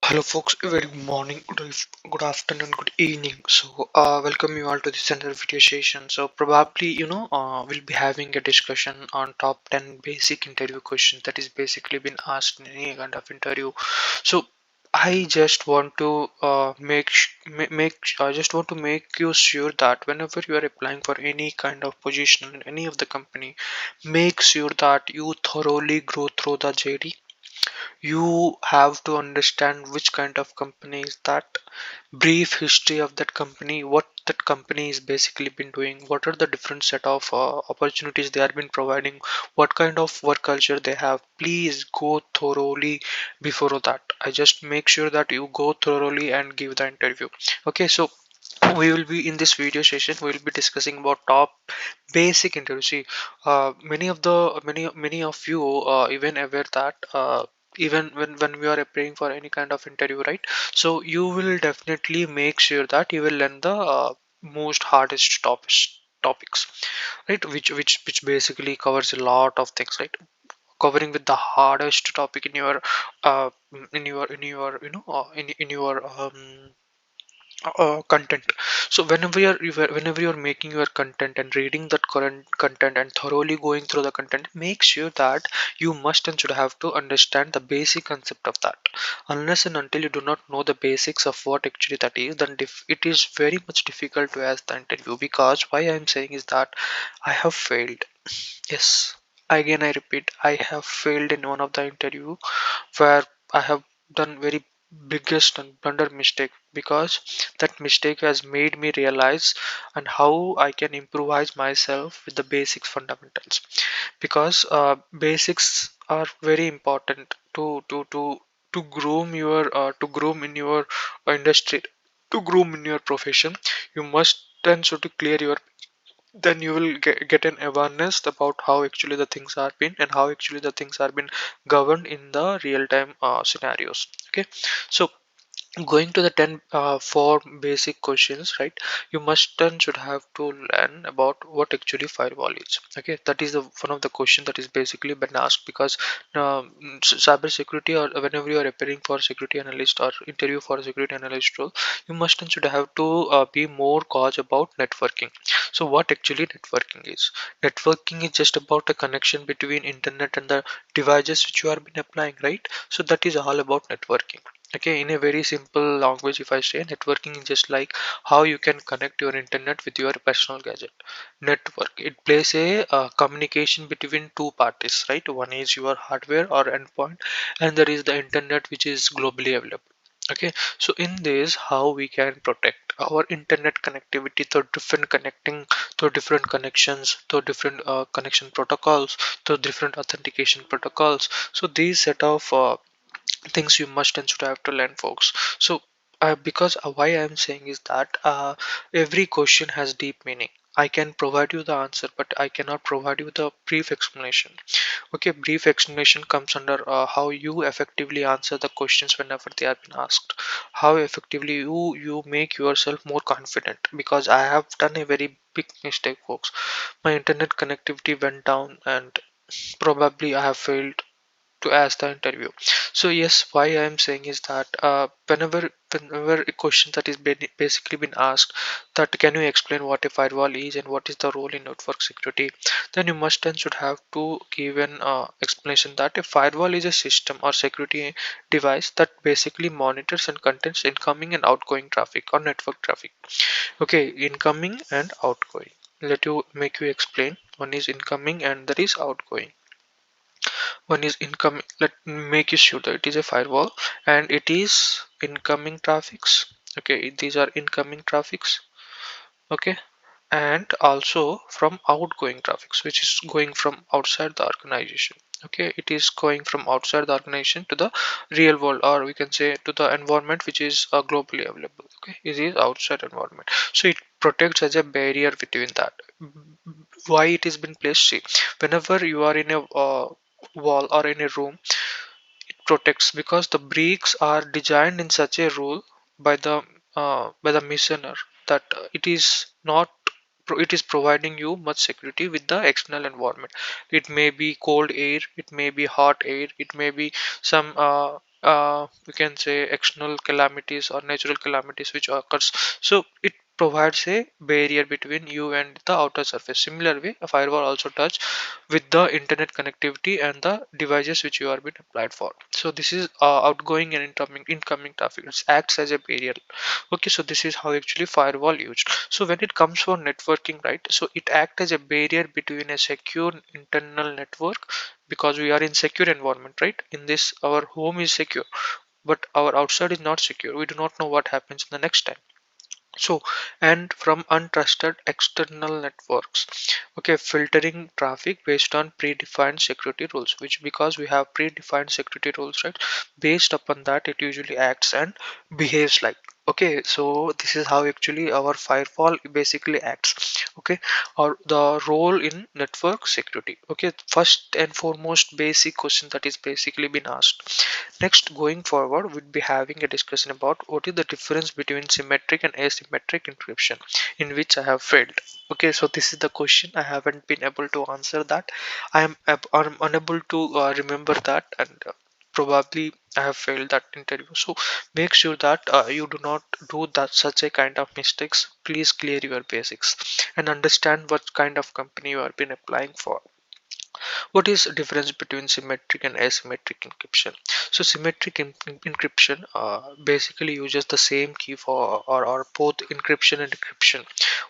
Hello folks, a very good morning, good afternoon, good evening. Welcome you all to this another video session. So probably we'll be having a discussion on top 10 basic interview questions that is basically been asked in any kind of interview. So I just want to I just want to make you sure that whenever you are applying for any kind of position in any of the company, make sure that you thoroughly go through the JD. You have to understand which kind of company is that, brief history of that company, what that company is basically been doing, what are the different set of opportunities they have been providing, what kind of work culture they have. Please go thoroughly before that. I just make sure that you go thoroughly and give the interview. Okay, so we will be in this video session, we will be discussing about top basic interview. See, many of you even aware that even when we are preparing for any kind of interview, right? So you will definitely make sure that you will learn the most hardest topics, right? Which basically covers a lot of things, right? Covering with the hardest topic in your content. So whenever you're making your content and reading that current content and thoroughly going through the content, make sure that you must and should have to understand the basic concept of that. Unless and until you do not know the basics of what actually that is, then it is very much difficult to ask the interview. Because why I'm saying is that I have failed. Yes, again I repeat, I have failed in one of the interview where I have done very biggest and blunder mistake, because that mistake has made me realize and how I can improvise myself with the basics fundamentals. Because basics are very important to groom in your industry, to groom in your profession. You must then so to clear your, then you will get an awareness about how actually the things are been and how actually the things are been governed in the real time scenarios. Okay, so going to the 10 four basic questions, right? You must and should have to learn about what actually firewall is. Okay, that is the one of the question that is basically been asked. Because cyber security, or whenever you are preparing for security analyst or interview for a security analyst role, you must and should have to be more cautious about networking. So what actually networking is? Networking is just about a connection between internet and the devices which you are been applying, right? So that is all about networking. Okay, in a very simple language, if I say, networking is just like how you can connect your internet with your personal gadget. Network, it plays a communication between two parties, right? One is your hardware or endpoint, and there is the internet which is globally available. Okay, so in this, how we can protect our internet connectivity through different connecting, through different connections, through different connection protocols, through different authentication protocols. So these set of things you must and should have to learn, folks. So because why I'm saying is that every question has deep meaning. I can provide you the answer, but I cannot provide you the brief explanation. Okay, brief explanation comes under how you effectively answer the questions whenever they are been asked, how effectively you make yourself more confident. Because I have done a very big mistake, folks. My internet connectivity went down, and probably I have failed to ask the interview. So yes, why I am saying is that whenever a question that is basically been asked, that can you explain what a firewall is and what is the role in network security, then you must and should have to give an explanation that a firewall is a system or security device that basically monitors and contains incoming and outgoing traffic or network traffic. Okay, incoming and outgoing. Let you make you explain. One is incoming and that is outgoing. One is incoming, let me make you sure that it is a firewall and it is incoming traffics. Okay, these are incoming traffics. Okay, and also from outgoing traffics, which is going from outside the organization. Okay, it is going from outside the organization to the real world, or we can say to the environment which is globally available. Okay, it is outside environment, so it protects as a barrier between that. Why it has been placed? See, whenever you are in a wall or in a room, it protects because the bricks are designed in such a rule by the missioner that it is not it is providing you much security with the external environment. It may be cold air, it may be hot air, it may be some we can say external calamities or natural calamities which occurs. So it provides a barrier between you and the outer surface. Similar way, a firewall also touch with the internet connectivity and the devices which you are being applied for. So this is outgoing and incoming traffic. It acts as a barrier. Okay, so this is how actually firewall used. So when it comes for networking, right, so it act as a barrier between a secure internal network, because we are in secure environment, right? In this, our home is secure, but our outside is not secure. We do not know what happens in the next time. So, and from untrusted external networks, okay, filtering traffic based on predefined security rules, which because we have predefined security rules, right, based upon that it usually acts and behaves like. Okay, so this is how actually our firewall basically acts. Okay, or the role in network security. Okay, first and foremost basic question that is basically been asked. Next, going forward, we'll be having a discussion about what is the difference between symmetric and asymmetric encryption, in which I have failed. Okay, so this is the question. I haven't been able to answer that. I'm unable to remember that, and probably I have failed that interview. So make sure that you do not do that such a kind of mistakes. Please clear your basics and understand what kind of company you have been applying for. What is the difference between symmetric and asymmetric encryption? So symmetric encryption basically uses the same key for or both encryption and decryption,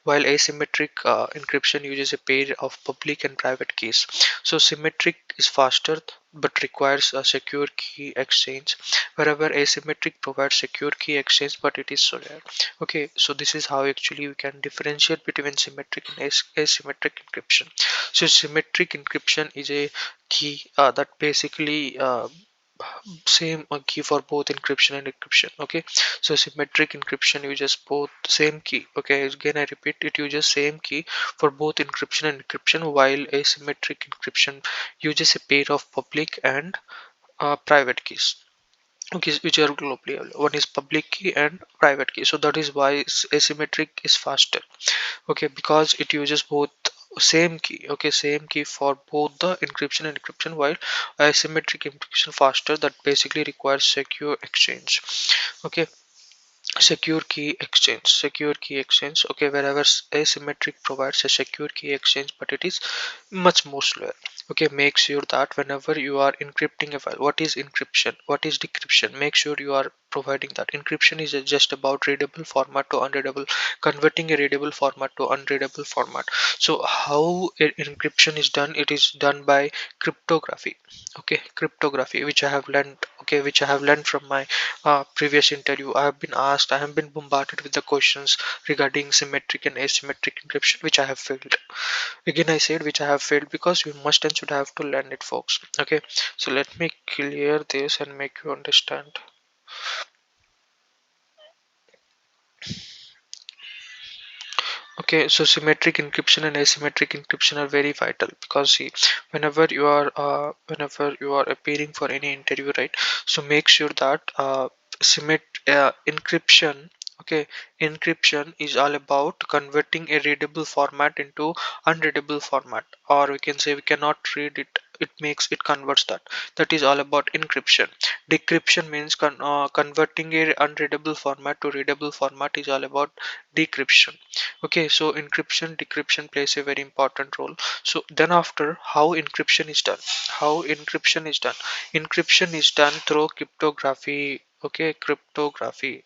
while asymmetric encryption uses a pair of public and private keys. So symmetric is faster but requires a secure key exchange, wherever asymmetric provides secure key exchange but it is slower. Okay, so this is how actually we can differentiate between symmetric and asymmetric encryption. So symmetric encryption is a key that basically same key for both encryption and decryption. Okay, so symmetric encryption uses both same key. Okay, again I repeat, it uses same key for both encryption and decryption, while asymmetric encryption uses a pair of public and private keys. Okay, which are globally available. One is public key and private key. So that is why asymmetric is faster. Okay, because it uses both same key. Okay, same key for both the encryption and decryption, while asymmetric encryption faster, that basically requires secure exchange. Okay, secure key exchange. Okay, wherever asymmetric provides a secure key exchange but it is much more slower. Okay, make sure that whenever you are encrypting a file, what is encryption, what is decryption, make sure you are providing that. Encryption is just about readable format to unreadable, converting a readable format to unreadable format. So how encryption is done? It is done by cryptography. Okay, cryptography, which I have learned. Okay, which I have learned from my previous interview. I have been asked, I have been bombarded with the questions regarding symmetric and asymmetric encryption, which I have failed. Again I said which I have failed because you must and should have to learn it, folks. Okay, so let me clear this and make you understand. Okay, so symmetric encryption and asymmetric encryption are very vital, because see, whenever you are appearing for any interview, right? So make sure that encryption. Okay, encryption is all about converting a readable format into unreadable format, or we can say we cannot read it. It converts that. That is all about encryption. Decryption means converting a unreadable format to readable format is all about decryption. Okay, so encryption decryption plays a very important role. So then after, how encryption is done? How encryption is done through cryptography. Okay, cryptography,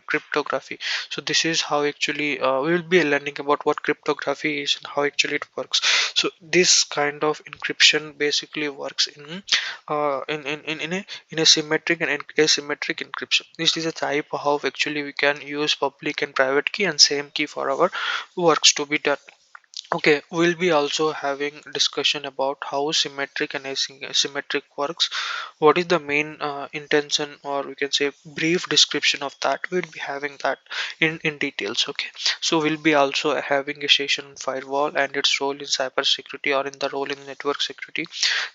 cryptography. So this is how actually we will be learning about what cryptography is and how actually it works. So this kind of encryption basically works in a symmetric and asymmetric encryption. This is a type of how actually we can use public and private key and same key for our works to be done. Okay, we'll be also having discussion about how symmetric and asymmetric works. What is the main intention, or we can say brief description of that. We'll be having that in details. Okay, so we'll be also having a session on firewall and its role in cybersecurity, or in the role in network security.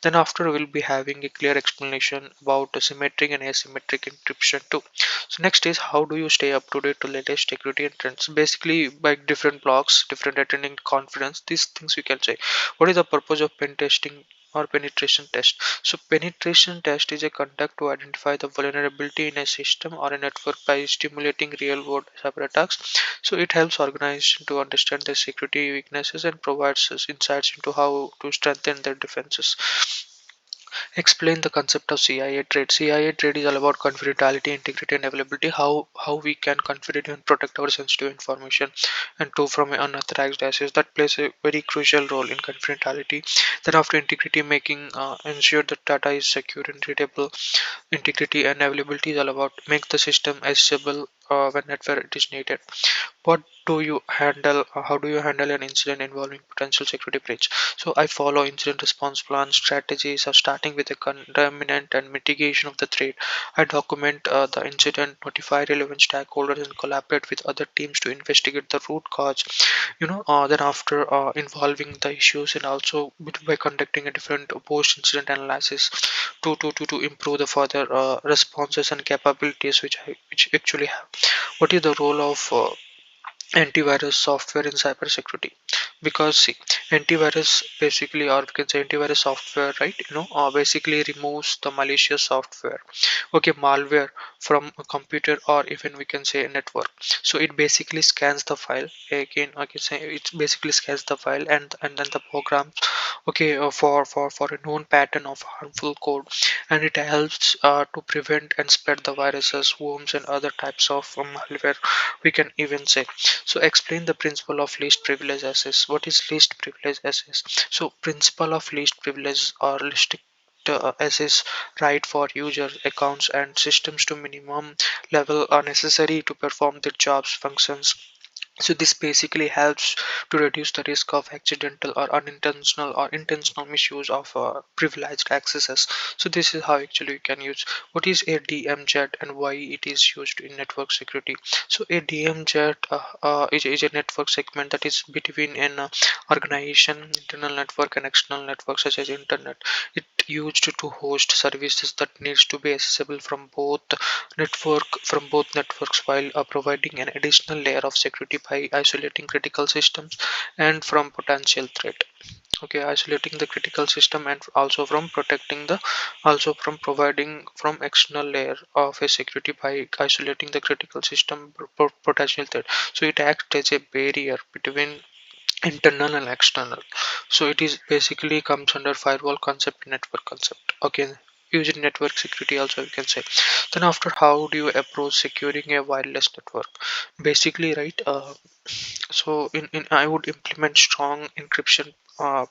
Then after, we'll be having a clear explanation about the symmetric and asymmetric encryption too. So next is, how do you stay up to date to latest security and trends? Basically by different blogs, different attending conference, these things we can say. What is the purpose of pen testing? or penetration test. So penetration test is a conduct to identify the vulnerability in a system or a network by stimulating real world cyber attacks. So it helps organizations to understand their security weaknesses and provides us insights into how to strengthen their defenses. Explain the concept of CIA trade. CIA trade is all about confidentiality, integrity, and availability. How we can confidentially and protect our sensitive information, and two from an unauthorized access that plays a very crucial role in confidentiality. Then after integrity, making ensure that data is secure and readable. Integrity and availability is all about make the system accessible whenever it is needed. What do you handle How do you handle an incident involving potential security breach? So I follow incident response plan strategies of starting with a contaminant and mitigation of the threat. I document the incident, notify relevant stakeholders, and collaborate with other teams to investigate the root cause. Then after involving the issues, and also by conducting a different post incident analysis to improve the further responses and capabilities which actually have. What is the role of antivirus software in cybersecurity? Because see, antivirus basically, or we can say antivirus software, right, basically removes the malicious software, okay, malware from a computer, or even we can say a network. So it basically scans the file. Again, I can say it basically scans the file, and then the program, okay, for a known pattern of harmful code, and it helps to prevent and spread the viruses, worms, and other types of malware, we can even say. So explain the principle of least privilege access. What is least privilege access? So principle of least privilege or restrict access right for user accounts and systems to minimum level are necessary to perform their jobs functions. So this basically helps to reduce the risk of accidental or unintentional or intentional misuse of privileged accesses. So this is how actually you can use. What is a DMZ and why it is used in network security? So a DMZ is a network segment that is between an organization, internal network, and external network such as internet. It used to host services that needs to be accessible from both networks while providing an additional layer of security by isolating critical systems and from potential threat. Okay, isolating the critical system and also from protecting the also from providing from external layer of a security by isolating the critical system potential threat. So it acts as a barrier between internal and external. So it is basically comes under firewall concept, network concept. Okay, using network security also you can say. Then after, how do you approach securing a wireless network? Basically, right, so in I would implement strong encryption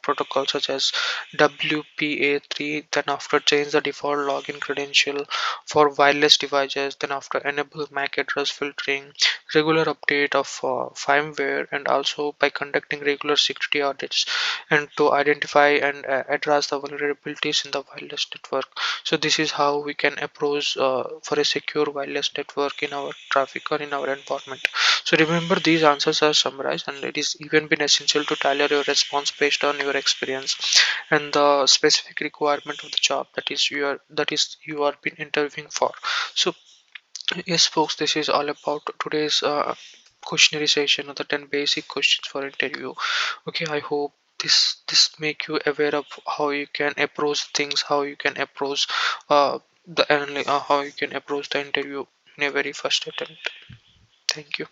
protocol such as WPA3. Then after, change the default login credential for wireless devices. Then after, enable MAC address filtering, regular update of firmware, and also by conducting regular security audits and to identify and address the vulnerabilities in the wireless network. So this is how we can approach for a secure wireless network in our traffic or in our environment. So remember, these answers are summarized, and it is even been essential to tailor your response based on your experience and the specific requirement of the job that is you are been interviewing for. So yes, folks, this is all about today's questionnaire session of the 10 basic questions for interview. Okay, I hope this make you aware of how you can approach things, how you can approach how you can approach the interview in a very first attempt. Thank you.